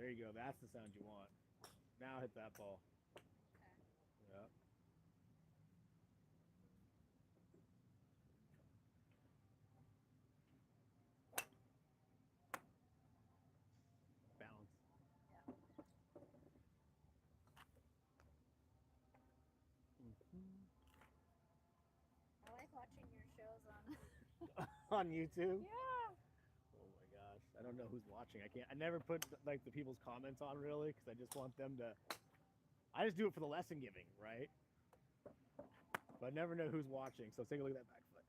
There you go. That's the sound you want. Now hit that ball. Okay. Yeah. Balance. Yeah. Mm-hmm. I like watching your shows on. On YouTube. Yeah. Oh my gosh, I don't know who's watching. I can't. I never put like the people's comments on really because I just want them to. I just do it for the lesson giving, right? But I never know who's watching. So take a look at that back foot.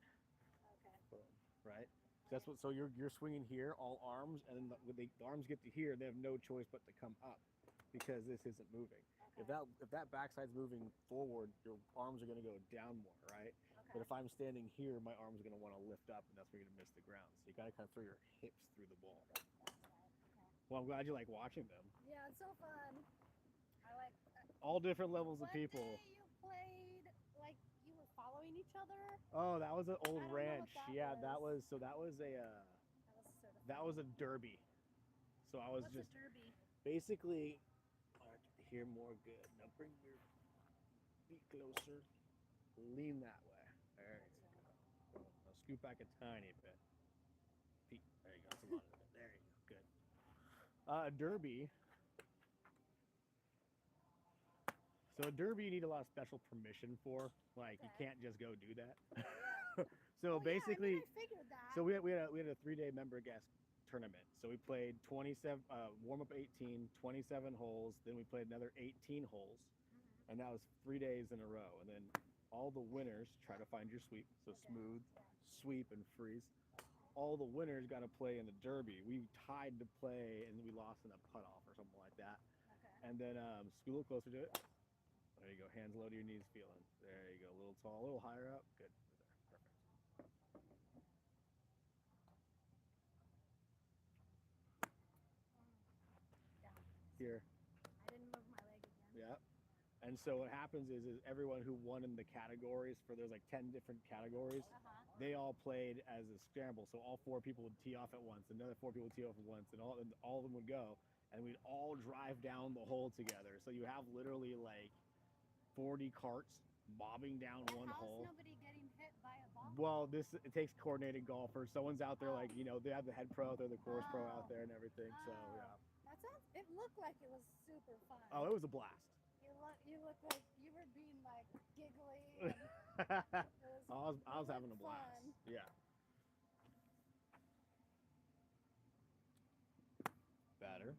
Okay. Boom. Right. So that's what. So you're swinging here, all arms, and then when the arms get to here, they have no choice but to come up because this isn't moving. Okay. If that backside's moving forward, your arms are going to go down more, right? Okay. But if I'm standing here, my arms are going to want to lift up, and that's where you're going to miss the ground. So you got to kind of throw your hips through the ball. That's right. Okay. Well, I'm glad you like watching them. Yeah, it's so fun. I like. All different levels of One people. day you played like you were following each other. Oh, that was an I old don't know what ranch. that Yeah, was. that was so. That was a derby. So I was What's just a derby? basically. I have to hear more good. Now bring your feet closer. Lean that way. There you go. Now scoot back a tiny bit. Feet. There you go. That's a lot of it. There you go. Good. A derby. So a derby you need a lot of special permission for. Like you Okay. can't just go do that. Yeah. So Well, basically, yeah, I figured that. so we had a 3-day member guest tournament. So we played 27 warm up 18, 27 holes. Then we played another 18 holes, and that was 3 days in a row. And then all the winners try to find your sweep. So smooth, sweep, and freeze. All the winners got to play in the derby. We tied to play, and we lost in a putt off or something like that. Okay. And then scoot a little closer to it. There you go. Hands low to your knees, feeling. There you go. A little tall, a little higher up. Good. Right there. Perfect. Yeah. Here. I didn't move my leg again. Yeah. And so what happens is everyone who won in the categories for there's like 10 different categories, they all played as a scramble. So all 4 people would tee off at once, another 4 people would tee off at once, and all of them would go, and we'd all drive down the hole together. So you have literally like 40 carts bobbing down one How's hole. nobody getting hit by a ball? Well, it takes coordinated golfers. Someone's out there like they have the head pro, they're the course pro out there and everything. So yeah. That sounds. It looked like it was super fun. Oh, it was a blast. You look like you were being like giggly. I was having a blast. Fun. Yeah. Better.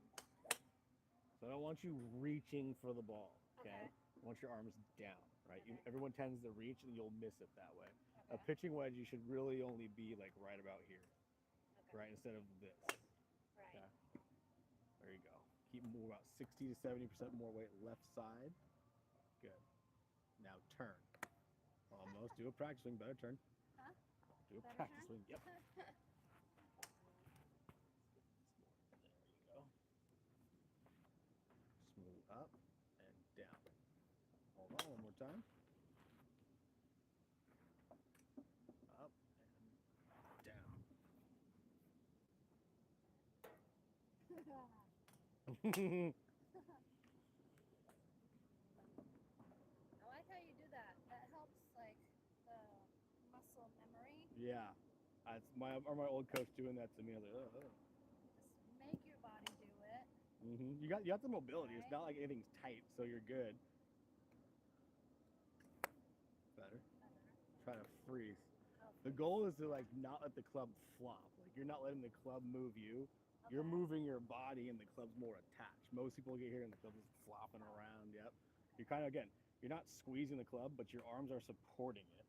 So I don't want you reaching for the ball. Okay. I want your arms down. Right. Everyone tends to reach and you'll miss it that way. A pitching wedge you should really only be like right about here. Right, instead of this. Right. Okay. There you go. Keep more about 60 to 70% more weight left side. Good. Now turn. Almost. Do a practice swing. Better turn. Huh? Do a practice swing. Yep. There you go. Smooth up and down. Hold on one more time. Up and down. I like how you do that. That helps like the muscle memory. Yeah. That's my old coach doing that to me. I was like, Just make your body do it. You got the mobility. Right? It's not like anything's tight, so you're good. Better. Try to freeze. The goal is to like not let the club flop. Like you're not letting the club move you. Okay. You're moving your body and the club's more attached. Most people get here and the club's just flopping around. Yep. You're kind of again, you're not squeezing the club, but your arms are supporting it.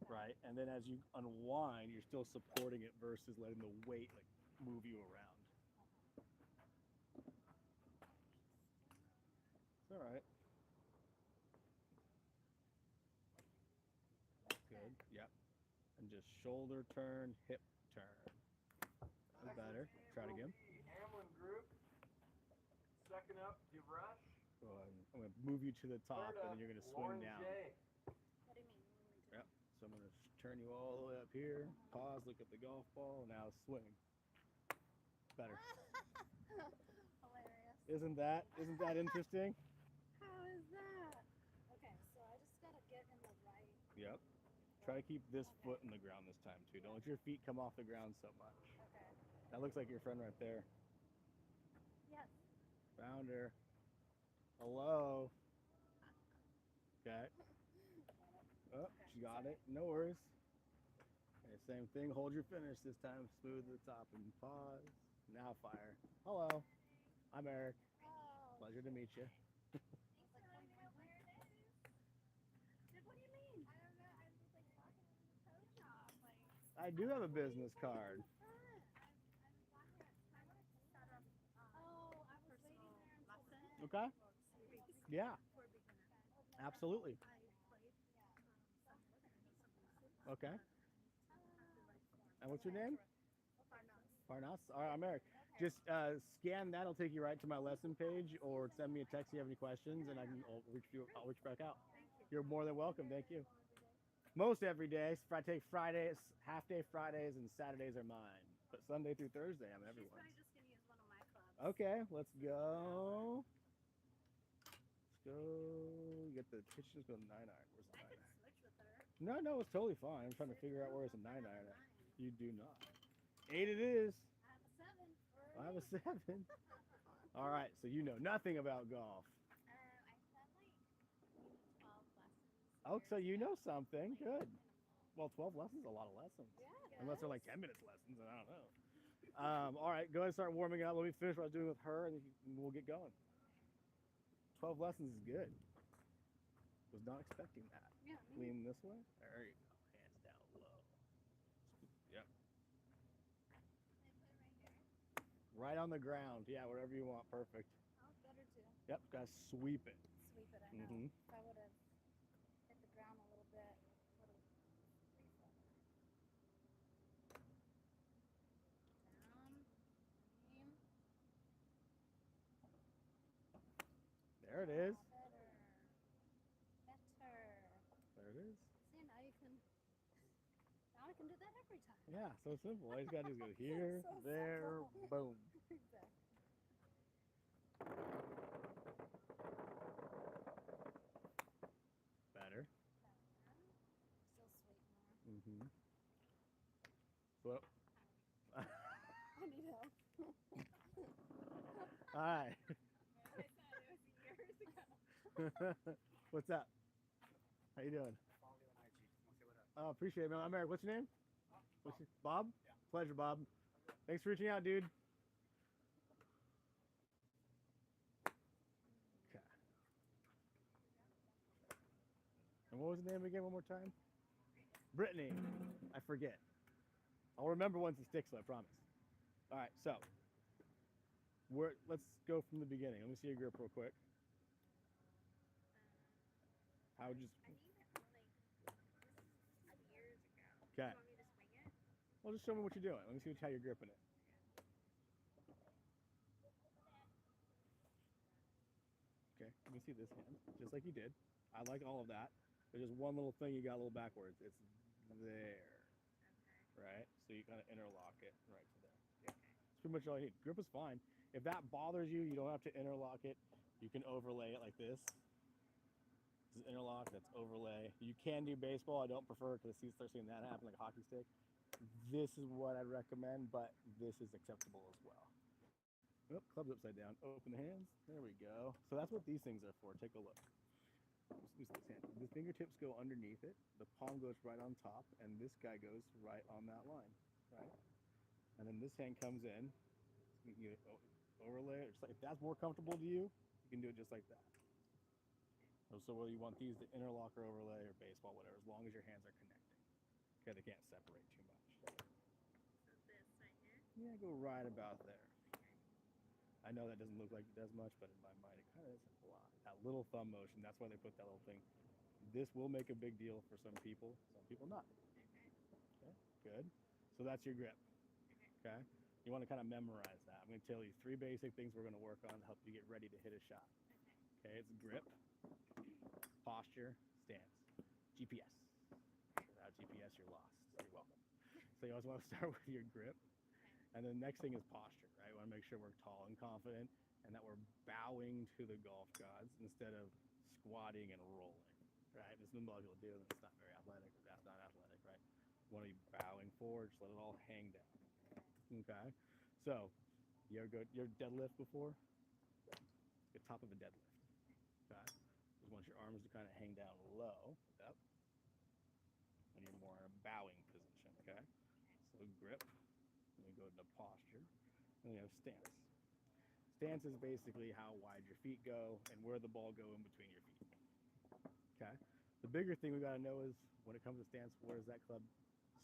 Okay. Right? And then as you unwind, you're still supporting it versus letting the weight like move you around. It's all right. Good. Yep. And just shoulder turn, hip turn. That's better. Try it again. Hamlin group. Second up, DeRush. So I'm going to move you to the top, and then you're going to swing down. What do you mean? Yep. So I'm going to turn you all the way up here. Pause. Look at the golf ball. Now swing. Better. Hilarious. Isn't that interesting? How is that? Okay, so I just gotta get in the right. Yep. Try to keep this foot in the ground this time too. Don't let your feet come off the ground so much. Okay. That looks like your friend right there. Yes. Found her. Hello. Okay. Oh, she got it. No worries. Okay, same thing. Hold your finish this time. Smooth the top and pause. Now fire. Hello. I'm Eric. Oh. Pleasure to meet you. Dude, what do you mean? I don't know. I was just like walking in the toe shop. Like, I do have a business card. I was walking at I wanted to set up oh, I was waiting there until then. Okay. Yeah. Absolutely. Okay. And what's your name? Parnas. All right, I'm Eric. Just scan that. I'll take you right to my lesson page, or send me a text if you have any questions, and I'll reach back out. You're more than welcome. Thank you. Most every day. I take Fridays, half day Fridays, and Saturdays are mine. But Sunday through Thursday, I'm everyone's. She's probably just gonna use one of my clubs. Okay, let's go. Let's go. Get the kitchen. Just go 9 iron. Where's the 9 I could iron? switch with her. No, it's totally fine. I'm trying to figure out where's the 9 iron at. You do not. 8 it is. I have a 7 for I have a 7. All right, so you know nothing about golf. I spent like maybe 12 lessons. Oh, so you years know ago. something. Like, Good. in a mall. Well, 12 lessons is a lot of lessons. Yeah. Unless they're like 10 minutes lessons, and I don't know. All right, go ahead and start warming up. Let me finish what I was doing with her, and we'll get going. 12 lessons is good. Was not expecting that. Yeah. Lean this way. There you go. Hands down low. Yep. Right on the ground. Yeah, whatever you want. Perfect. Oh, better too. Yep, gotta sweep it. Sweep it, I know. Mhm. If I would have hit the ground a little bit, would have down, aim. There it is. Better. There it is. See, now you can. Now I can do that every time. Yeah, so simple. All you just gotta do is go here, So there, simple. boom. Exactly. Better. Still sweet more. Mm-hmm. So, I need help. all right. I said it was years ago. What's up? How you doing? Oh, appreciate it, man. I'm Eric. What's your name? What's your, Bob? Yeah. Pleasure, Bob. Thanks for reaching out, dude. Okay. And what was the name again one more time? Brittany. I forget. I'll remember once it sticks, I promise. All right, so let's go from the beginning. Let me see your grip real quick. How would you? I need it like this is years ago. Okay. You want me to swing it? Well, just show me what you're doing. Let me see how you're gripping it. Okay, let me see this hand, just like you did. I like all of that. There's just one little thing you got a little backwards. It's there, right? So you kind of interlock it right to there. That's pretty much all you need. Grip is fine. If that bothers you, you don't have to interlock it. You can overlay it like this. This is interlock, that's overlay. You can do baseball. I don't prefer it because I start seeing that happen like a hockey stick. This is what I'd recommend, but this is acceptable as well. Oh, club's upside down. Open the hands. There we go. So that's what these things are for. Take a look. Just this hand. The fingertips go underneath it. The palm goes right on top, and this guy goes right on that line, right? And then this hand comes in. You can overlay it. If that's more comfortable to you, you can do it just like that. So whether you want these to interlock or overlay or baseball, whatever, as long as your hands are connecting. Okay, they can't separate too much. So this right here. Yeah, go right about there. I know that doesn't look like it does much, but in my mind it kind of is a lot. That little thumb motion, that's why they put that little thing. This will make a big deal for some people not. Okay, good. So that's your grip. Okay? You want to kind of memorize that. I'm going to tell you 3 basic things we're going to work on to help you get ready to hit a shot. Okay, it's grip, posture, stance, GPS. Without GPS, you're lost. So you're welcome. So you always want to start with your grip. And then the next thing is posture, right? right? We want to make sure we're tall and confident and that we're bowing to the golf gods instead of squatting and rolling, right? This is what a lot of people do, and it's not very athletic. That's not athletic, right? You want to be bowing forward, just let it all hang down. Okay? So, you ever go your deadlift before? The top of a deadlift. Okay? Just want your arms to kind of hang down low. Yep. And you're more in a bowing position, okay? So grip, and we go into posture, and we have stance. Stance is basically how wide your feet go and where the ball go in between your feet. Okay? The bigger thing we gotta know is when it comes to stance, where is that club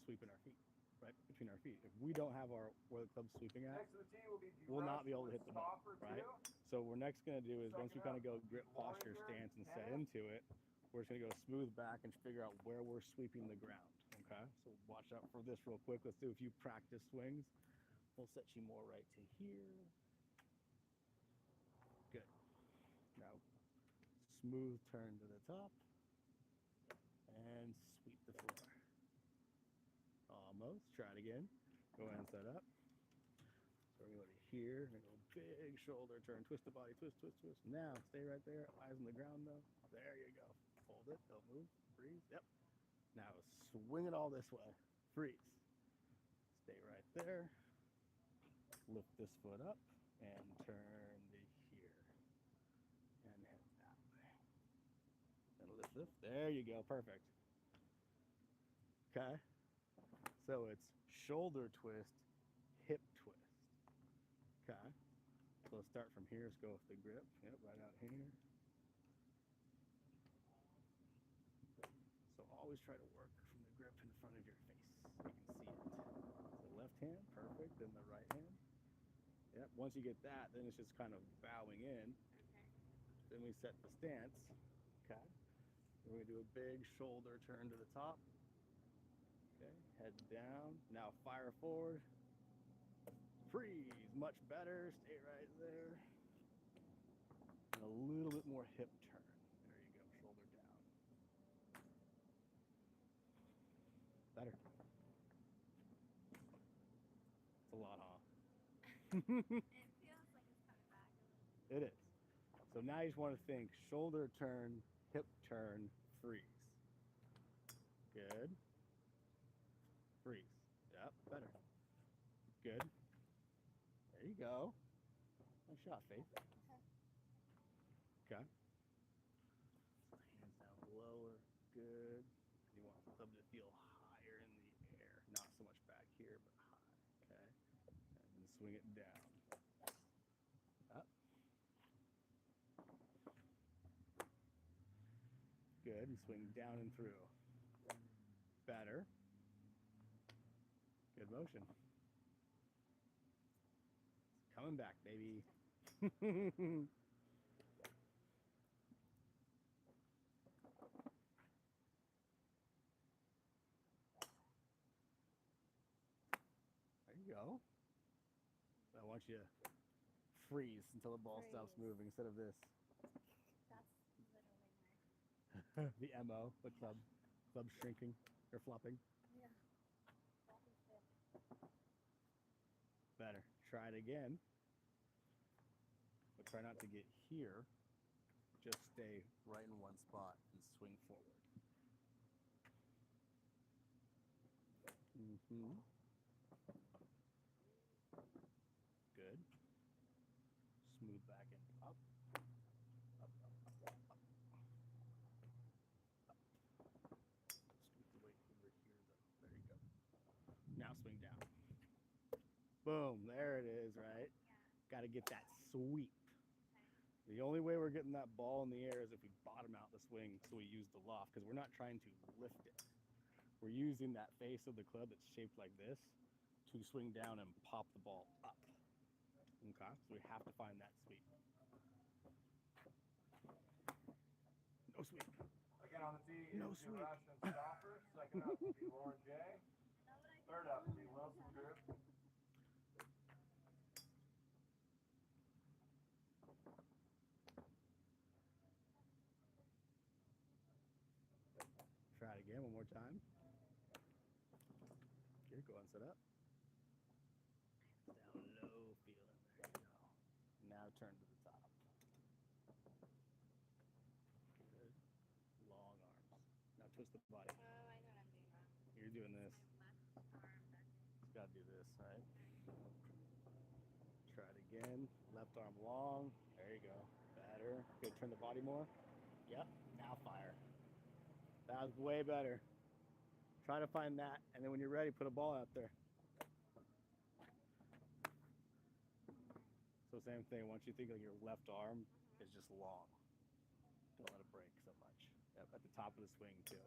sweeping our feet? Right between our feet. If we don't have our where the club's sweeping at, Next to the tee will be we'll not be DeRush able to with hit the ball, Stoffer right? 2. So what we're next gonna do is once we Second kind of up, go grip, posture, Longer, stance, and set 10. into it, we're just gonna go smooth back and figure out where we're sweeping the ground. Okay, so watch out for this real quick. Let's do a few practice swings. We'll set you more right to here. Good. Now, smooth turn to the top and sweep the floor. Almost. Try it again. Go ahead and set up. So we're going to go to here and go big shoulder turn, twist the body, twist, twist, twist. Now, stay right there. Eyes on the ground though. There you go. Hold it. Don't move. Freeze. Yep. Now swing it all this way. Freeze. Stay right there. Lift this foot up and turn to here. And head that way. And lift. There you go. Perfect. Okay. So it's shoulder twist, hip twist. Okay. So let's start from here. Let's go with the grip. Yep, right out here. So always try to work from the grip in front of your face so you can see it. So left hand, perfect. Then the right hand. Yep. Once you get that, then it's just kind of bowing in. Okay. Then we set the stance. Okay. Then we do a big shoulder turn to the top. Okay, head down. Now fire forward. Freeze. Much better. Stay right there. And a little bit more hip turn. There you go. Shoulder down. Better. It's a lot, huh? It feels like it's coming back a little. It is. So now you just want to think shoulder turn, hip turn, freeze. Good. Freeze. Yep, better. Good. There you go. Nice shot, Faith. Okay. Hands down lower. Good. You want the club to feel higher in the air. Not so much back here, but high. Okay. And then swing it down. Up. Good. And swing down and through. Better. Good motion. It's coming back, baby. There you go. I want you to freeze until the ball stops Freeze. moving instead of this. That's literally my. The MO, the club shrinking or flopping. Yeah. Floppy fit. Better. Try it again. But try not to get here. Just stay right in one spot and swing forward. Good. Smooth back and up. Up, up, up, up, up. Up. Scoot the weight over here though. There you go. Now swing down. Boom. There it is, right? Yeah. Got to get that sweep. The only way we're getting that ball in the air is if we bottom out the swing, so we use the loft, because we're not trying to lift it. We're using that face of the club that's shaped like this to swing down and pop the ball up. Okay, so we have to find that sweep. No sweep. Again on the tee No is sweep. DeRush and Stoffer. Second up will be Lauren J. Third up will be Wilson Group. Try it again one more time. Here, go and set up. Down low, feel it turn to the top. Good. Long arms. Now twist the body. Oh, I know what I'm doing wrong. You're doing this. My left arm back here. Just gotta do this, right? Try it again. Left arm long. There you go. Better. Good. Turn the body more. Yep. Now fire. That was way better. Try to find that, and then when you're ready, put a ball out there. So same thing. Once you think like your left arm is just long, don't let it break so much. Yep. At the top of the swing too.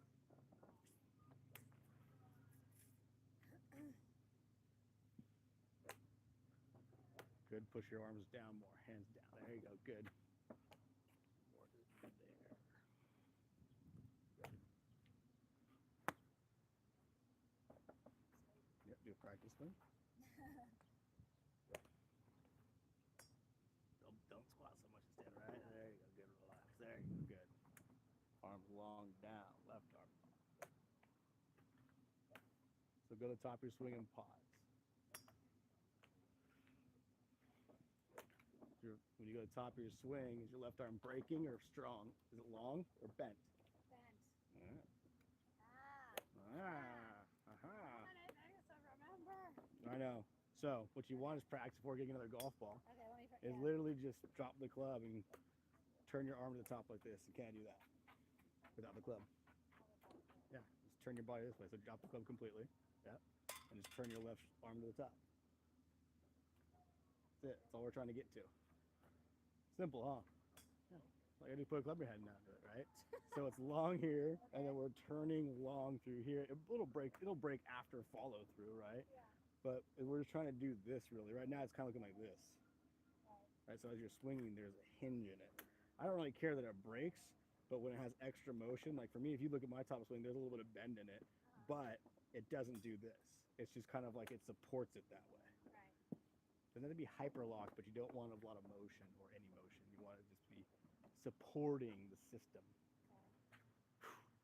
Good. Push your arms down more. Hands down. There you go. Good. More there. Good. Yep. Do a practice swing. Don't squat so much instead, right? There you go. Good. Relax. There you go. Good. Arms long down. Left arm. So go to the top of your swing and pause. When you go to the top of your swing, is your left arm breaking or strong? Is it long or bent? Bent. Yeah. Ah. Aha. I guess I remember. I know. So what you want is practice before getting another golf ball. Okay, let me Is literally just drop the club and turn your arm to the top like this. You can't do that without the club. Yeah, just turn your body this way. So drop the club completely. Yeah, and just turn your left arm to the top. That's it. That's all we're trying to get to. Simple, huh? Yeah. Like I just put a club in your head now to it, right? So it's long here, and then we're turning long through here. It'll break after follow through, right? Yeah. But we're just trying to do this really. Right now it's kind of looking like this. Right, so as you're swinging, there's a hinge in it. I don't really care that it breaks, but when it has extra motion, like for me, if you look at my top swing, there's a little bit of bend in it, but it doesn't do this. It's just kind of like it supports it that way. Right. Doesn't have to be hyper locked, but you don't want a lot of motion or any motion. You want to just be supporting the system.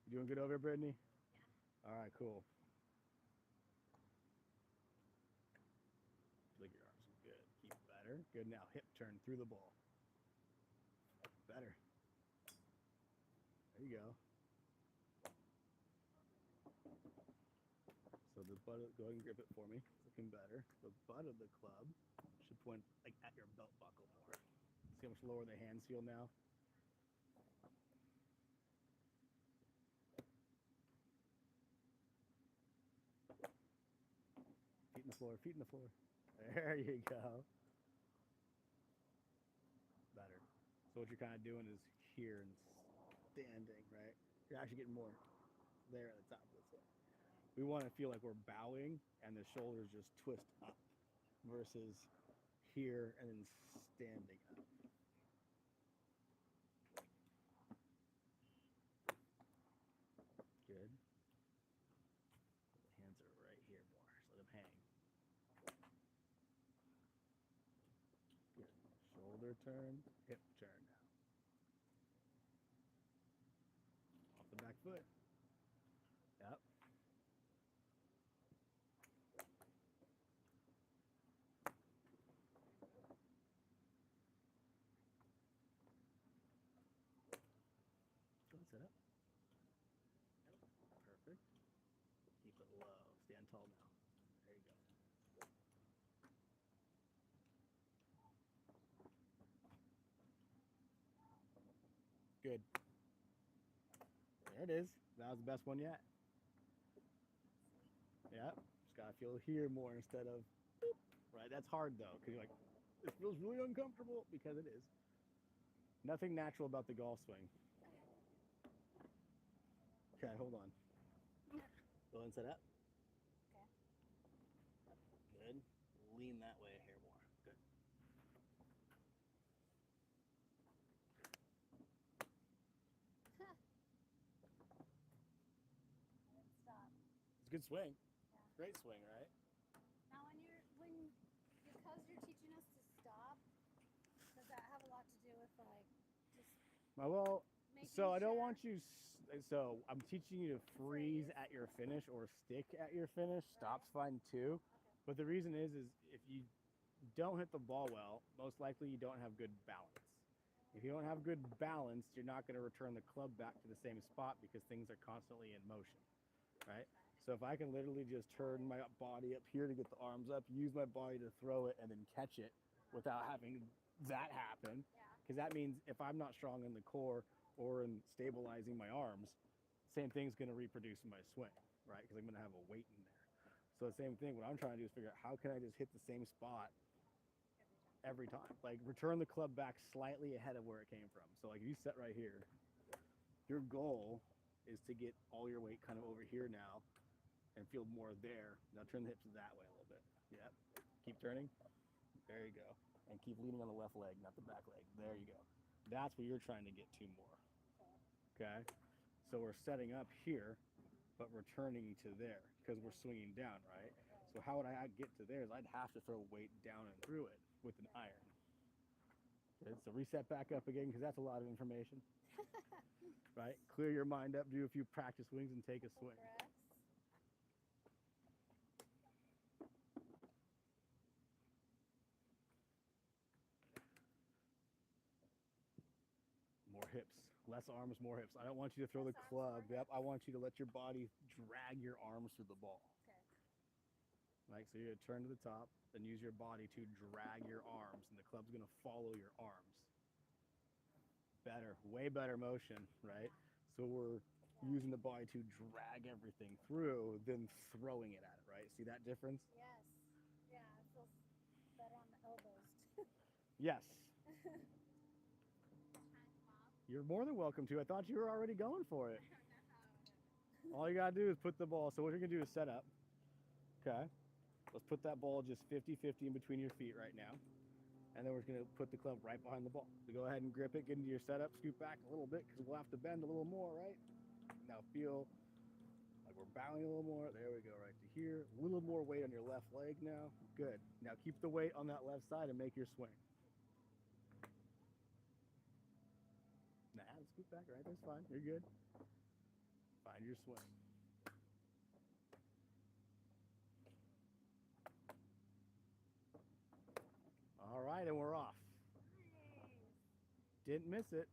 You doing good over here, Brittany? Yeah. All right, cool. Look at your arms. Good. Keep it better. Good. Now hip turn through the ball. Better. There you go. So the butt of, go ahead and grip it for me. It's looking better. The butt of the club should point like at your belt buckle more. See how much lower the hands feel now? Feet in the floor, feet in the floor. There you go. Better. So what you're kind of doing is here and standing, right? You're actually getting more there at the top of this one. We want to feel like we're bowing and the shoulders just twist up versus here and then standing up. Good. The hands are right here more, so let them hang. Good. Shoulder turn, hip turn now. Off the back foot. Yep. Go and sit up. Perfect. Keep it low. Stand tall now. There you go. Good. There it is. That was the best one yet. Yep. Just gotta feel here more instead of boop. Right. That's hard though, because you're like, it feels really uncomfortable because it is. Nothing natural about the golf swing. Okay, hold on. Go and set up. Okay. Good. Lean that way here more. Good. I didn't stop. It's a good swing. Yeah. Great swing, right? Now, because you're teaching us to stop, does that have a lot to do with like just Well, making so I don't sure- want you. So I'm teaching you to freeze at your finish or stick at your finish. Stop's fine too. Okay. But the reason is if you don't hit the ball well, most likely you don't have good balance. If you don't have good balance, you're not going to return the club back to the same spot because things are constantly in motion, right? So if I can literally just turn my body up here to get the arms up, use my body to throw it, and then catch it without having that happen, because that means if I'm not strong in the core or in stabilizing my arms, same thing's going to reproduce in my swing, right? Because I'm going to have a weight in there. So the same thing, what I'm trying to do is figure out how can I just hit the same spot every time, like return the club back slightly ahead of where it came from. So like if you set right here, your goal is to get all your weight kind of over here now and feel more there. Now turn the hips that way a little bit. Yep. Keep turning. There you go. And keep leaning on the left leg, not the back leg. There you go. That's what you're trying to get to more. Okay. So we're setting up here, but returning to there because we're swinging down, right? So how would I get to there is I'd have to throw weight down and through it with an iron. Good. So reset back up again because that's a lot of information. Right? Clear your mind up, do a few practice swings, and take a swing. More hips. Less arms, more hips. I don't want you to throw the club. Yep. I want you to let your body drag your arms through the ball. Right? So you're going to turn to the top and use your body to drag your arms, and the club's going to follow your arms. Better, way better motion, right? So we're using the body to drag everything through than throwing it at it, right? See that difference? Yes. Yeah, it feels better on the elbows. Yes. You're more than welcome to. I thought you were already going for it. All you got to do is put the ball. So what you're going to do is set up. Okay. Let's put that ball just 50-50 in between your feet right now. And then we're going to put the club right behind the ball. So go ahead and grip it, get into your setup, scoot back a little bit because we'll have to bend a little more, right? Now feel like we're bowing a little more. There we go, right to here. A little more weight on your left leg now. Good. Now keep the weight on that left side and make your swing. Nah, scoot back, right? That's fine. You're good. Find your swing. All right, and we're off. Nice. Didn't miss it.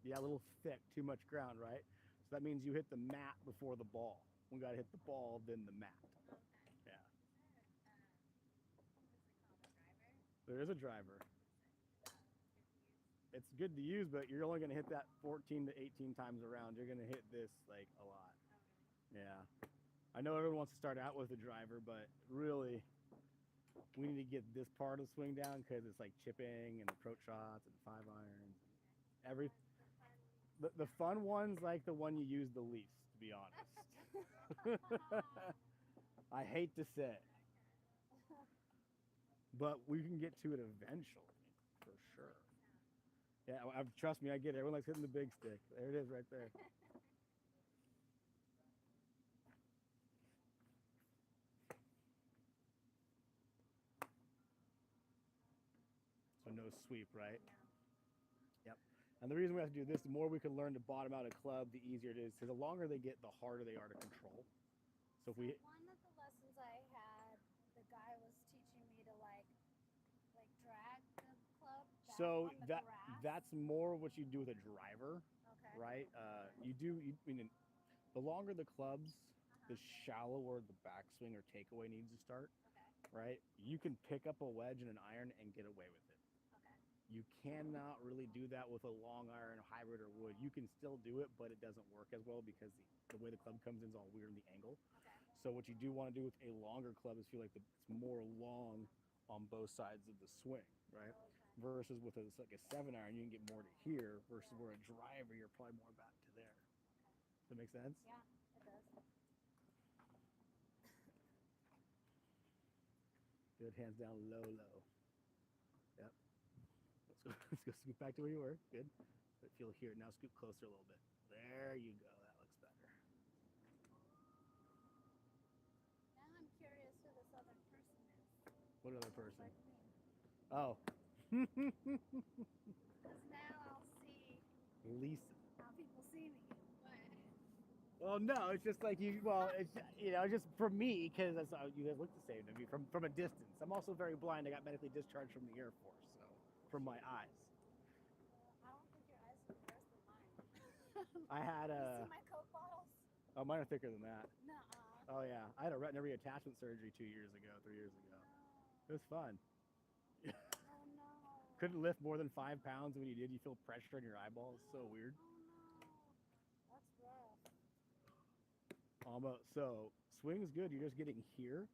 Yeah, a little thick, too much ground, right? So that means you hit the mat before the ball. We got to hit the ball, then the mat. Okay. Yeah. What is it called? A driver? There is a driver. It's good to use, but you're only going to hit that 14 to 18 times around. You're going to hit this like a lot. Yeah. I know everyone wants to start out with a driver, but really we need to get this part of the swing down because it's like chipping and approach shots and 5-irons. Every the fun one's like the one you use the least, to be honest. I hate to say it, but we can get to it eventually, for sure. Yeah, trust me, I get it. Everyone likes hitting the big stick. There it is right there. So no sweep, right? Yep. And the reason we have to do this, the more we can learn to bottom out a club, the easier it is. Because the longer they get, the harder they are to control. So if we... One of the lessons I had, the guy was teaching me to like drag the club back So on the grass. that's more what you do with a driver, Okay. right? The longer the clubs, the shallower the backswing or takeaway needs to start, Okay. right? You can pick up a wedge and an iron and get away with it. Okay. You cannot really do that with a long iron, hybrid, or wood. You can still do it, but it doesn't work as well because the way the club comes in is all weird in the angle. Okay. So what you do want to do with a longer club is feel like it's more long on both sides of the swing, right? Okay. Versus with like a 7-iron, you can get more to here. Versus where a driver, you're probably more back to there. Does that make sense? Yeah, it does. Good, hands down, low, low. Yep. Let's go scoot back to where you were. Good. But feel here. Now scoot closer a little bit. There you go. That looks better. Now I'm curious who this other person is. What other person? Like me. Oh. Because now I'll see Lisa. how people see me. Well, no, it's just like you. Well, it's just for me because you guys look the same to me from a distance. I'm also very blind. I got medically discharged from the Air Force, so from my eyes. I don't think your eyes are worse than mine. I had You a. see my Coke bottles? Oh, mine are thicker than that. Nuh-uh. Oh yeah, I had a retina reattachment surgery 2 years ago, 3 years ago. It was fun. Oh no. Couldn't lift more than 5 pounds. When you did, you feel pressure in your eyeballs. So weird. Oh no. That's rough. Almost. So swing's good. You're just getting here,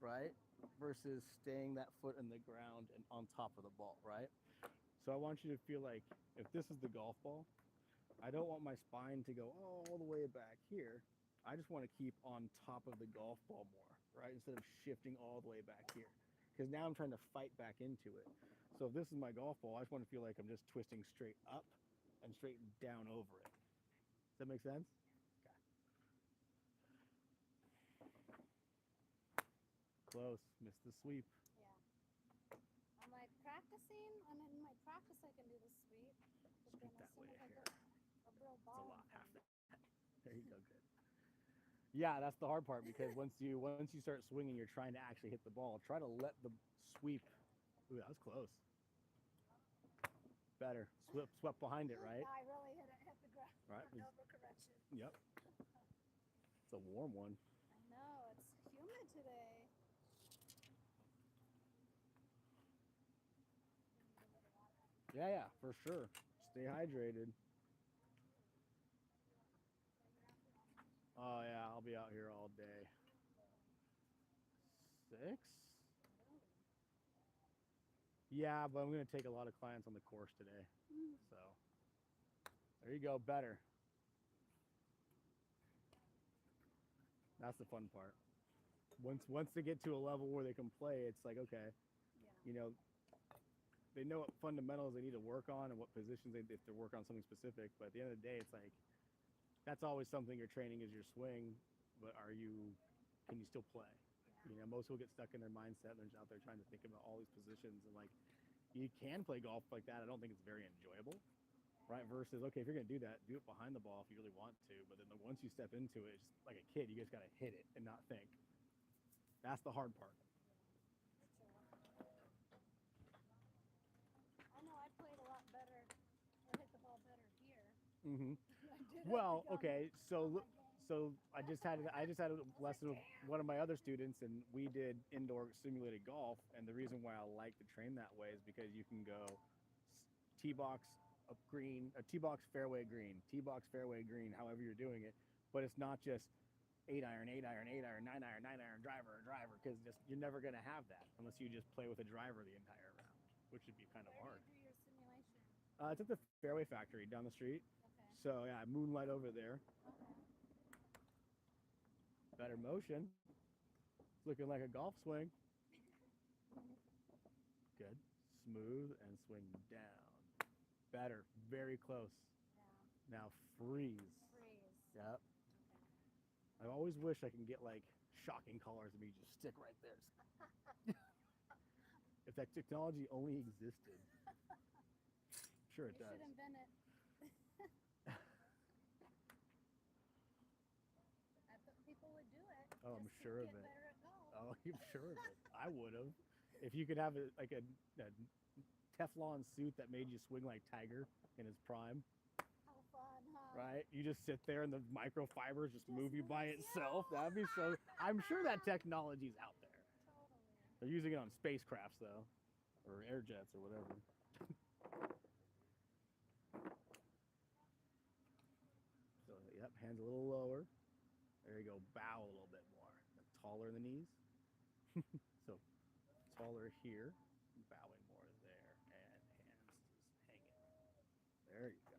right? Versus staying that foot in the ground and on top of the ball, right? So I want you to feel like if this is the golf ball, I don't want my spine to go all the way back here. I just want to keep on top of the golf ball more, right? Instead of shifting all the way back here. Because now I'm trying to fight back into it. So if this is my golf ball, I just want to feel like I'm just twisting straight up and straight down over it. Does that make sense? Okay. Close. Missed the sweep. Yeah. I'm like practicing, and in my practice I can do the sweep. But Sweep then as that soon way as I here. get a real It's a ball, lot. Half that. There you go. Good. Yeah, that's the hard part because once you start swinging, you're trying to actually hit the ball. Try to let the sweep. Ooh, that was close. Better. Swept behind it, right? I really hit the ground. Right. Over correction. Yep. It's a warm one. I know, it's humid today. Yeah, for sure. Stay hydrated. Oh yeah, I'll be out here all day. 6? Yeah, but I'm gonna take a lot of clients on the course today. So there you go, better. That's the fun part. Once they get to a level where they can play, it's like, okay, Yeah. They know what fundamentals they need to work on and what positions if they're working on something specific. But at the end of the day, it's like that's always something you're training is your swing, but can you still play? Most people get stuck in their mindset and they're just out there trying to think about all these positions and like you can play golf like that. I don't think it's very enjoyable, right? Versus okay, if you're gonna do that, do it behind the ball if you really want to. But then once you step into it, it's just like a kid, you just gotta hit it and not think. That's the hard part. I know I played a lot better, or hit the ball better here. Mm-hmm. than I did Well, on okay, so my game. I just had a lesson with one of my other students, and we did indoor simulated golf. And the reason why I like to train that way is because you can go tee box up green, a tee box fairway green, tee box fairway green, however you're doing it. But it's not just 8-iron, 8-iron, 8-iron, 9-iron, 9-iron, driver, because you're never gonna have that unless you just play with a driver the entire round, which would be kind of Where hard. do you do your simulation? It's at the Fairway Factory down the street. Okay. So yeah, moonlight over there. Okay. Better motion. It's looking like a golf swing. Good. Smooth and swing down. Better. Very close. Yeah. Now freeze. Freeze. Yep. Okay. I always wish I can get like shocking colors and me just stick right there. If that technology only existed. Sure it You does. should invent it. I thought people would do it. Oh, I'm just to sure of get it. better at golf. Oh, I'm sure of it. I would have. If you could have a Teflon suit that made you swing like Tiger in his prime, How fun, huh? right? You just sit there and the microfibers just move you by moves itself. you. That'd be so. I'm sure that technology's out there. Totally. They're using it on spacecrafts though, or air jets or whatever. So yep, hands a little lower. There you go. Bow a little bit more. Taller in the knees. So taller here, bowing more there, and hands just hanging. There you go.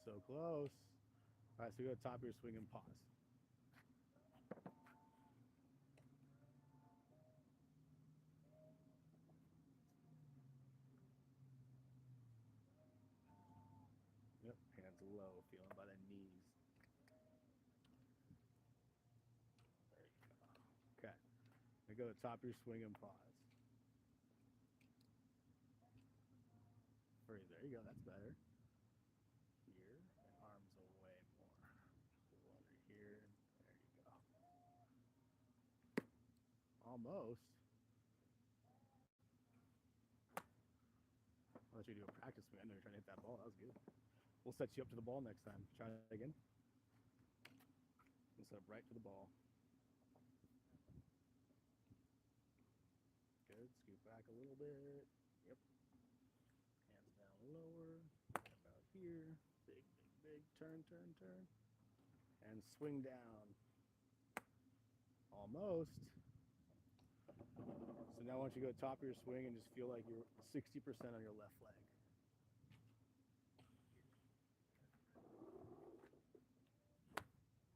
So close. All right, so you go to the top of your swing and pause. Yep, hands low, feeling by the knees. There you go. Okay. Now go to the top of your swing and pause. There you go. That's better. Here and arms away more. So under here. There you go. Almost. I'll let you do a practice swing. I know you're trying to hit that ball. That was good. We'll set you up to the ball next time. Try that again. We'll set up right to the ball. Good. Scoot back a little bit. Yep. Hands down lower. About here. Big, big, big. Turn, turn, turn. And swing down. Almost. So now I want you to go top of your swing and just feel like you're 60% on your left leg.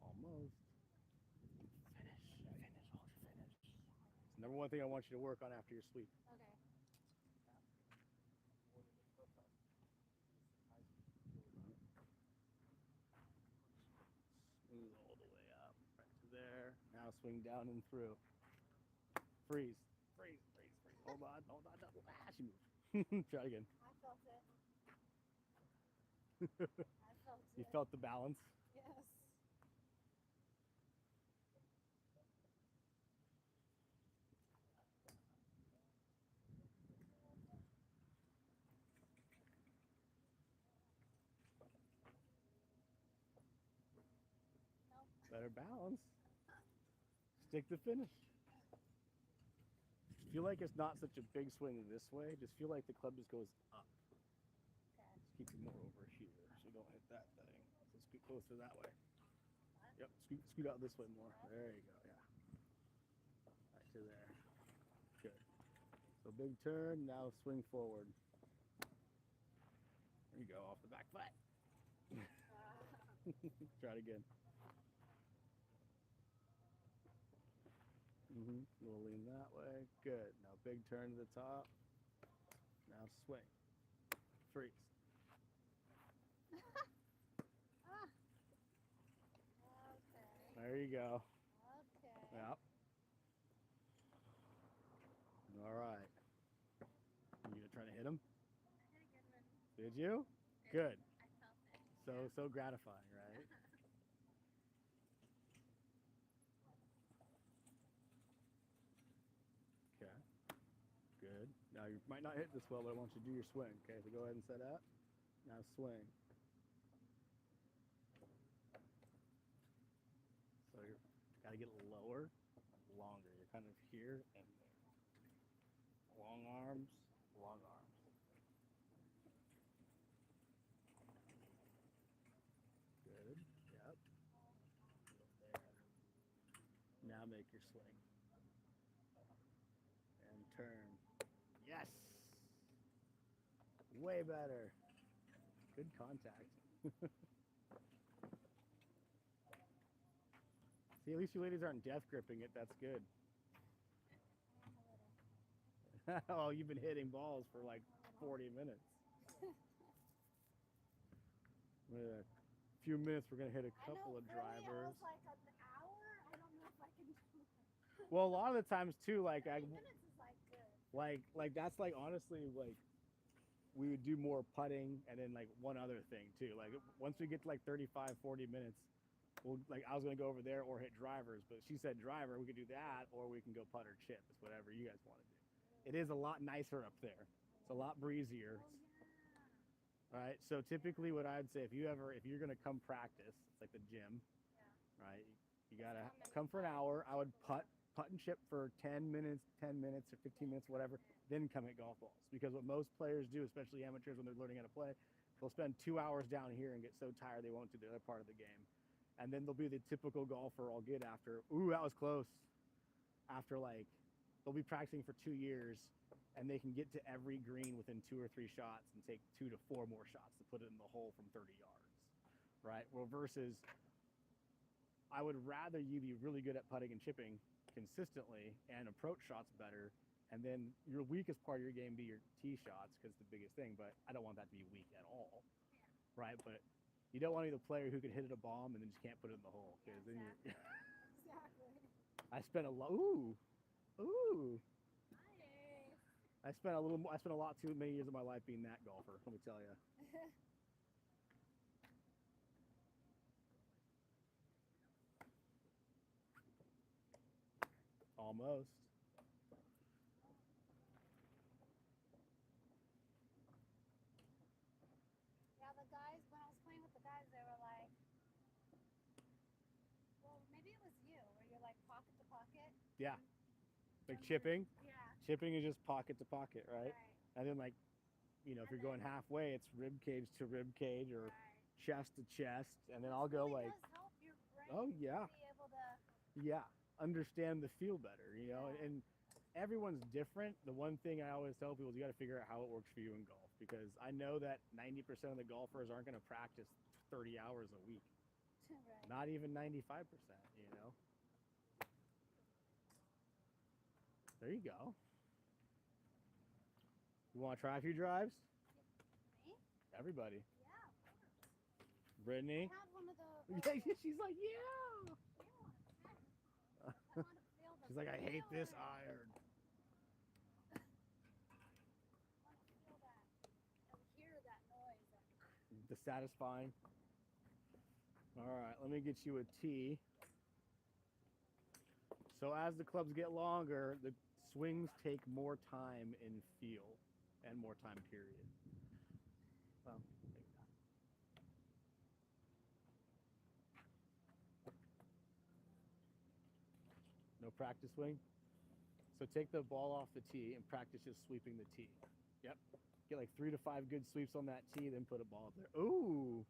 Almost. Finish, finish, hold your finish. It's the number one thing I want you to work on after your sweep. Okay. Smooth all the way up, right to there. Now swing down and through. Freeze, freeze, freeze, freeze. Hold on, hold on, don't she moves. Try again. I felt it. I felt it. You felt the balance? Yes. Nope. Better balance. Stick to finish. Feel like it's not such a big swing this way. Just feel like the club just goes up. Okay. Just keep it more over here so you don't hit that thing. So scoot closer that way. Yep, scoot out this way more. There you go, yeah. Right to there. Good. So big turn, now swing forward. There you go, off the back foot. Try it again. We'll lean that way. Good. Now big turn to the top. Now swing. Freeze. Okay. There you go. Okay. Yep. All right. You gonna try to hit him? I did a good one. Did you? Good. I felt it. So gratifying, right? Okay. Good. Now you might not hit this well, but I want you to do your swing. Okay, so go ahead and set up. Now swing. So you gotta get lower, longer. You're kind of here and there. Long arms, long arms. Good. Yep. There. Now make your swing. And turn. Yes. Way better. Good contact. See, at least you ladies aren't death gripping it. That's good. Oh, you've been hitting balls for like 40 minutes. In a few minutes, we're going to hit a couple of drivers. I was like an hour. I don't know if I can do it. Well, a lot of the times too, like 30 minutes is like good. like that's like honestly like we would do more putting and then like one other thing too. Like once we get to like 35, 40 minutes, we'll like I was gonna go over there or hit drivers, but she said driver, we could do that or we can go putt or chip. It's whatever you guys want to do. It is a lot nicer up there. It's a lot breezier. Oh, yeah. All right. So typically what I'd say if you're gonna come practice, it's like the gym, Yeah. right? You gotta come for an hour. I would putt and chip for 10 minutes or 15 minutes, whatever, then come hit golf balls. Because what most players do, especially amateurs when they're learning how to play, they'll spend 2 hours down here and get so tired they won't do the other part of the game. And then they'll be the typical golfer I'll get after, ooh, that was close. After like, they'll be practicing for 2 years and they can get to every green within 2 or 3 shots and take 2 to 4 more shots to put it in the hole from 30 yards, right? Well, versus I would rather you be really good at putting and chipping consistently and approach shots better, and then your weakest part of your game be your tee shots because it's the biggest thing, but I don't want that to be weak at all, right? But you don't want to be the player who could hit it a bomb and then just can't put it in the hole because then you're Exactly. I spent a lot. Ooh, Nice. I spent a lot too many years of my life being that golfer. Let me tell you. Almost. Yeah, the guys, when I was playing with the guys, they were like, well, maybe it was you, where you're like pocket to pocket. Yeah. Like From chipping. Yeah. Chipping is just pocket to pocket, right? Right. And then like, you know, if you're going halfway, it's rib cage to rib cage or Right. chest to chest, and then This I'll go really like, does help your brain oh yeah, be able to. yeah, understand the feel better, you know. Yeah. And everyone's different. The one thing I always tell people is you got to figure out how it works for you in golf, because I know that 90% of the golfers aren't going to practice 30 hours a week, Right. not even 95%, you know. There you go. You want to try a few drives? Me? Everybody. Yeah, of course. Brittany? I had one of the. Yeah, she's like, yeah. I want to feel the. She's like, I hate this feeling. iron. I want to feel that. And hear that noise. The satisfying. All right, let me get you a tee. So as the clubs get longer, the swings take more time in feel and more time period. Well, maybe not. No practice swing? So take the ball off the tee and practice just sweeping the tee. Yep. Get like 3 to 5 good sweeps on that tee, then put a ball up there. Ooh.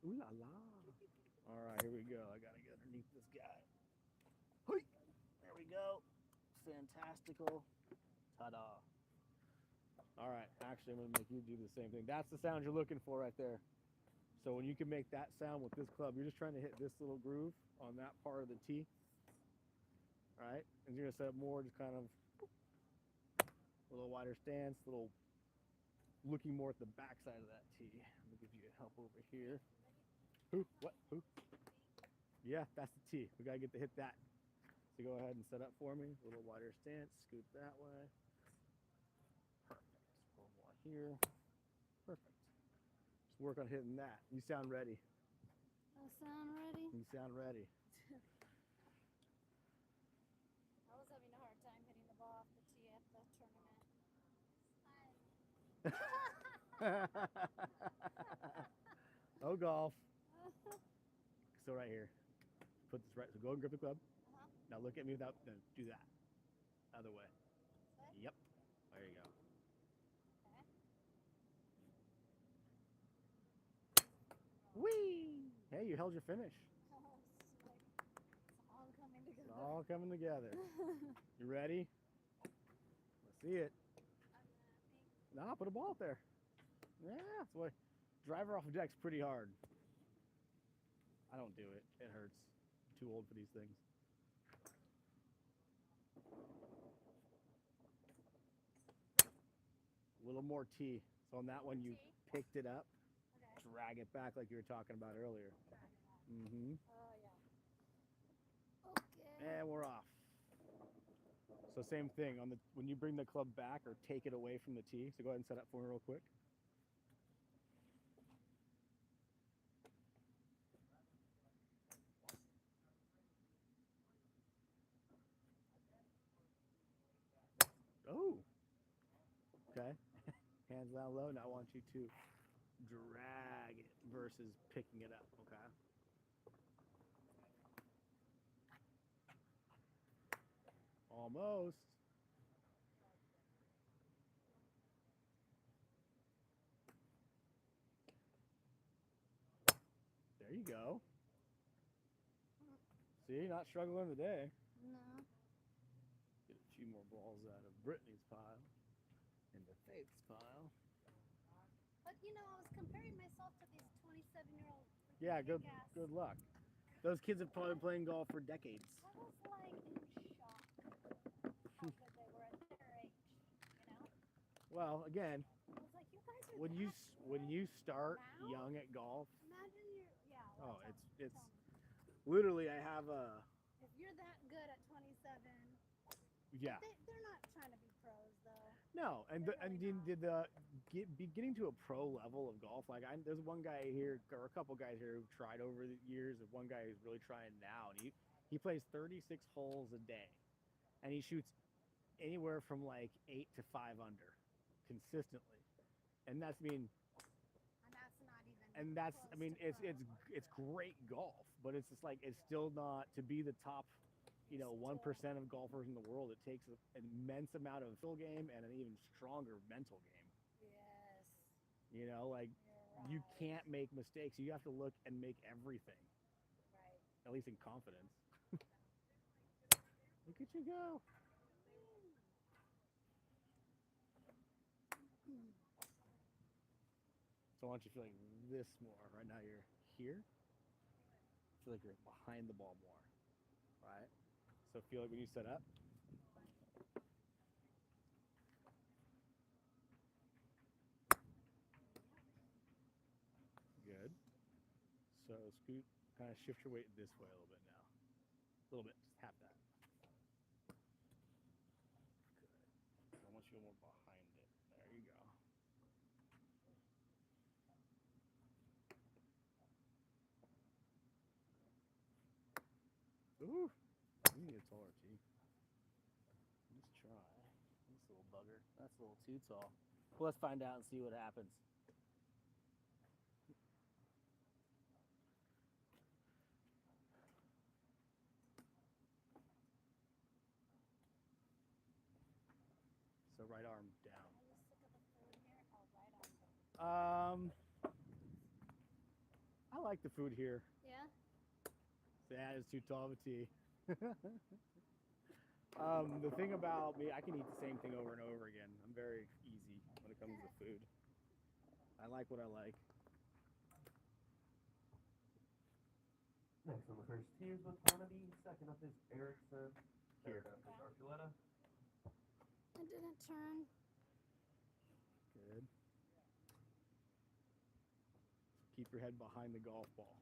Ooh la la. All right, here we go. I gotta get underneath this guy. Hoi. There we go. Fantastical. Ta-da. All right, actually, I'm gonna make you do the same thing. That's the sound you're looking for right there. So when you can make that sound with this club, you're just trying to hit this little groove on that part of the tee. All right, and you're gonna set up more, just kind of a little wider stance, little looking more at the back side of that tee. Let me give you a help over here. Who? What? Who? Yeah, that's the tee. We gotta get to hit that. So go ahead and set up for me. A little wider stance. Scoot that way. Perfect. A little more here. Perfect. Just work on hitting that. You sound ready. I sound ready. You sound ready. I was having a hard time hitting the ball off the tee at the tournament. Oh, golf. So right here. Put this right. So go and grip the club. Now look at me without. No, do that. Other way. What? Yep. There you go. Okay. Whee! Hey, you held your finish. It's all coming together. It's all coming together. You ready? Let's see it. Nah, put a ball up there. Yeah, that's the way. Driver off of deck's pretty hard. I don't do it. It hurts. I'm too old for these things. A little more tee. So on that one, you picked it up. Okay. Drag it back like you were talking about earlier. Mm-hmm. Oh yeah. Okay. And we're off. So same thing on the when you bring the club back or take it away from the tee. So go ahead and set up for me real quick. Oh. Okay. Hands down low. Now I want you to drag it versus picking it up. Okay. Almost. There you go. See, not struggling today. No. Get a few more balls out of Brittany's pile into Faith's pile. But you know, I was comparing myself to these 27-year-old. Yeah, good luck. Those kids have probably been playing golf for decades. I was like in shock how good they were at their age. You know. Well, again, I was like, you guys are. when you that when you good start now? young at golf, Imagine you're. Yeah. oh, Well, it's tell me. literally I have a If you're that good at 27. yeah. They're not trying to be pros though. No, and They're and really did getting to a pro level of golf. Like there's one guy here or a couple guys here who've tried over the years. And one guy who's really trying now, and he plays 36 holes a day, and he shoots anywhere from like 8 to 5 under, consistently, and that's And that's not even. and that's close I mean to pro. it's great golf, but it's just like it's still not to be the top, 1% of golfers in the world. It takes an immense amount of physical game and an even stronger mental game. Yes. Like You're you right. can't make mistakes. You have to look and make everything, Right. at least in confidence. Look at you go. So I want you to feel like this more. Right now you're here. Feel like you're behind the ball more. Right? So feel like when you set up. Good. So scoot, kind of shift your weight this way a little bit now. A little bit, just half that. Good. I want you to go more behind it. There you go. Ooh, you need a taller tee. Let's try. This little bugger. That's a little too tall. Well, let's find out and see what happens. So right arm down. Are you sick of the food here? Oh, right on. I like the food here. Yeah. That is too tall of a tee. The thing about me, I can eat the same thing over and over again. I'm very easy when it comes to food. I like what I like. Next on the first tee is with Honaby. Second up is Erickson. Here. Third up is Archuleta. I didn't turn. Good. Keep your head behind the golf ball.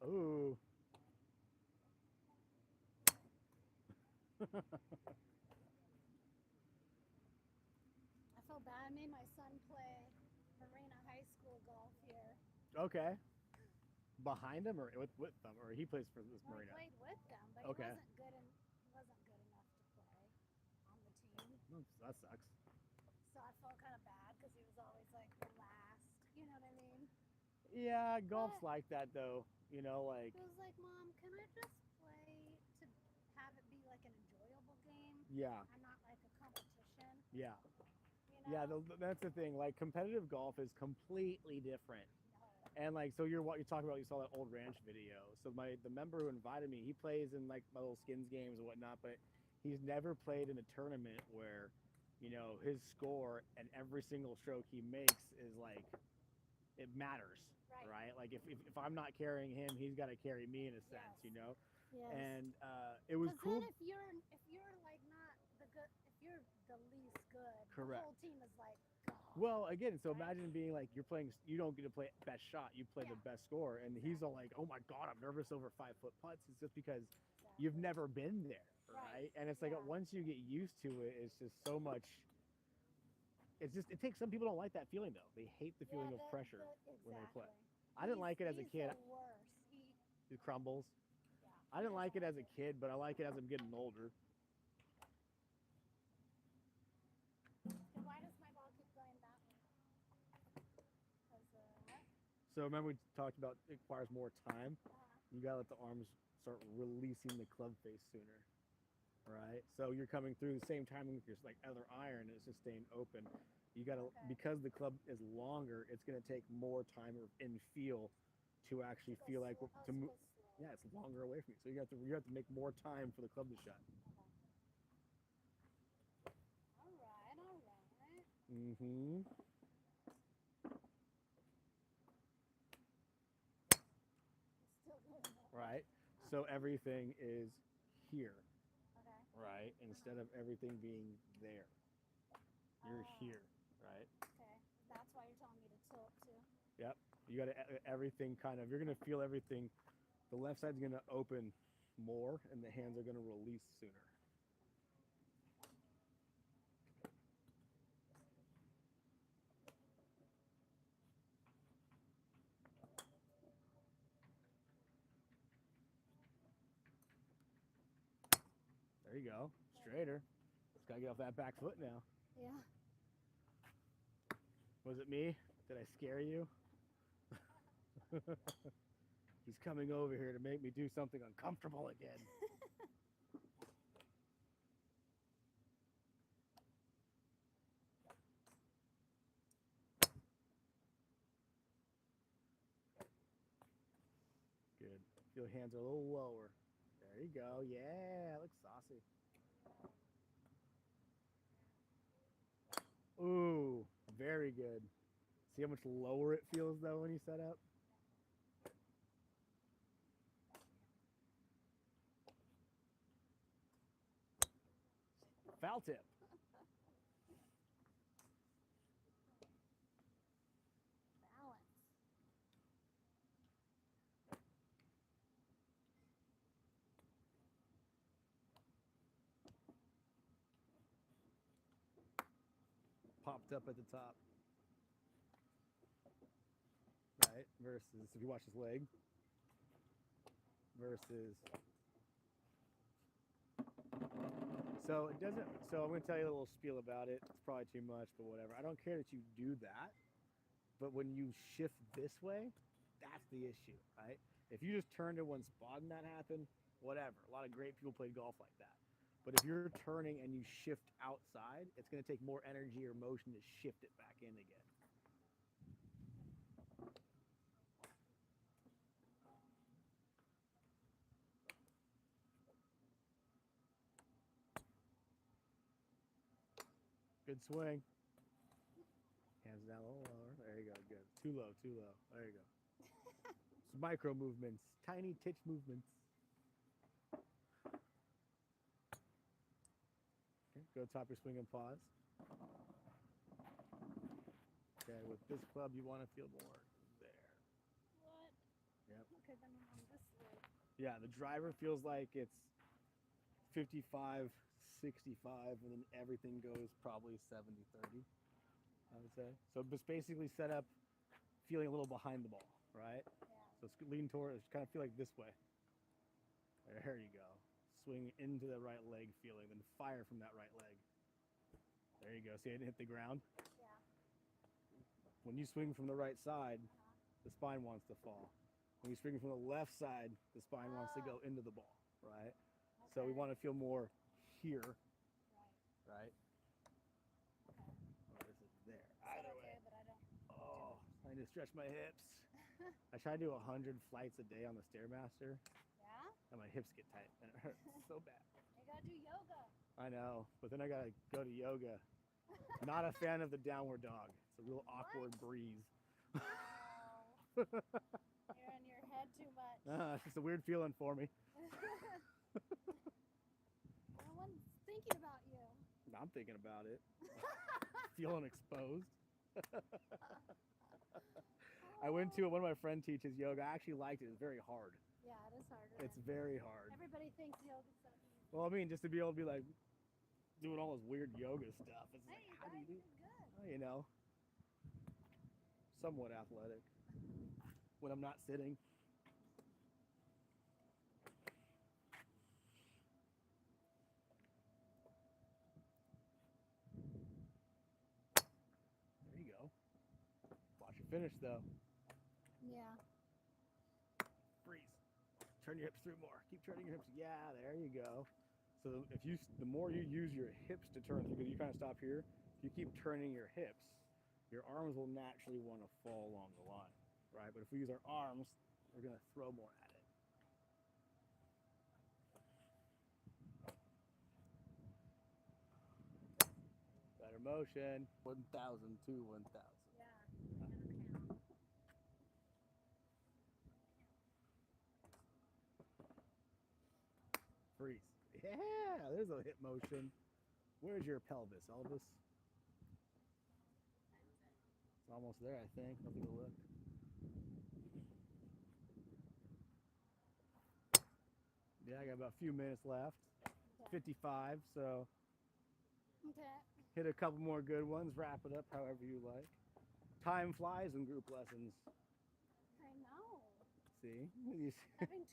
Ooh. I feel bad. I made my son play Marina High School golf here. Okay. Behind him or with them, or he plays for this Well, Marina? he played with them, but Okay. he wasn't good enough to play on the team. That sucks. So I felt kind of bad because he was always like the last. You know what I mean? Yeah, golf's But- like that though. Like He was like, Mom, can I just play to have it be like an enjoyable game yeah, and not like a competition? yeah, You yeah. know? That's the thing. Like competitive golf is completely different. No. And like, so you're talking about, you saw that old ranch video. So the member who invited me, he plays in like my little skins games and whatnot, but he's never played in a tournament where, his score and every single stroke he makes is like, it matters, right? Like if I'm not carrying him, he's got to carry me in a sense, Yes. Yes. And it was 'Cause cool. then if you're like not the good, if you're the least good, Correct. the whole team is like, God. Well, again, so Right? imagine being like you don't get to play best shot, you play the Yeah. best score, and he's all like, "Oh my God, I'm nervous over 5-foot putts." It's just because you've Exactly. never been there, right? Right. And it's like Yeah. once you get used to it, it's just so much. It takes some people don't like that feeling though. They hate the feeling of pressure when they play. I didn't like it as a He's kid. the worst. It crumbles. Yeah. I didn't like it as a kid, but I like it as I'm getting older. And why does my ball keep going that way? 'Cause, what? So remember we talked about it requires more time. Uh-huh. You gotta let the arms start releasing the club face sooner, right? So you're coming through the same time with your like other iron, and it's just staying open. You gotta Okay. because the club is longer, it's gonna take more time in feel to actually Go feel like slow- to move. go slow. Yeah, it's longer away from you, so you have to make more time for the club to shut. All right, all right. Mm-hmm. Still going up. Right. So everything is here, Okay. right? Instead of everything being there, you're Oh. here, right? Okay. That's why you're telling me to tilt too. Yep. You got to everything kind of. You're gonna feel everything The left side's going to open more, and the hands are going to release sooner. There you go. Straighter. Just got to get off that back foot now. Yeah. Was it me? Did I scare you? He's coming over here to make me do something uncomfortable again. Good. Feel your hands are a little lower. There you go. Yeah, looks saucy. Ooh, very good. See how much lower it feels though when you set up? Foul tip. Balance. Popped up at the top. Right? Versus, if you watch his leg, versus. So it doesn't, so I'm going to tell you a little spiel about it. It's probably too much, but whatever. I don't care that you do that, but when you shift this way, that's the issue, right? If you just turn to one spot and that happened, whatever. A lot of great people played golf like that. But if you're turning and you shift outside, it's going to take more energy or motion to shift it back in again. Good swing. Hands down a little lower. There you go. Good. Too low, too low. There you go. It's micro movements, tiny titch movements. Okay, go top your swing and pause. Okay, with this club, you want to feel more there. What? Yep. Okay, then I'm on this leg. Yeah, the driver feels like it's 55, 65, and then everything goes probably 70, 30, I would say. So just basically set up feeling a little behind the ball, right? Yeah. So lean toward, kind of feel like this way. There you go. Swing into the right leg feeling, then fire from that right leg. There you go. See, I didn't hit the ground. Yeah. When you swing from the right side, the spine wants to fall. When you swing from the left side, the spine wants to go into the ball, right? So we want to feel more here, Right. right? Okay. Or is it there? Is Either that way. okay, but I don't. Oh, I need to stretch my hips. I try to do 100 flights a day on the Stairmaster, Yeah? and my hips get tight, and it hurts so bad. You gotta do yoga. I know, but then I gotta go to yoga. Not a fan of the downward dog. It's a real awkward breeze. Oh. You're in your head too much. It's just a weird feeling for me. No one's thinking about you. I'm thinking about it. Feeling exposed. I went to one of my friend teaches yoga. I actually liked it. It's very hard. Yeah, it is harder. It's than- very hard. Everybody thinks yoga's so easy. Well, I mean, just to be able to be like doing all this weird yoga stuff. It's Hey, like, you how do guys you do? did good. Oh, you know, somewhat athletic when I'm not sitting. There you go. Watch it finish though. Yeah. Freeze. Turn your hips through more. Keep turning your hips. Yeah, there you go. So if you, the more you use your hips to turn through, because you kind of stop here, if you keep turning your hips, your arms will naturally want to fall along the line, right? But if we use our arms, we're going to throw more at it. Better motion. 1,000 to 1,000. Yeah. I gotta count. Freeze. Yeah, there's a hip motion. Where's your pelvis, Elvis? It's almost there, I think. I'll take a look. Yeah, I got about a few minutes left. Okay. 55, so Okay. hit a couple more good ones, wrap it up however you like. Time flies in group lessons. I know. See? Having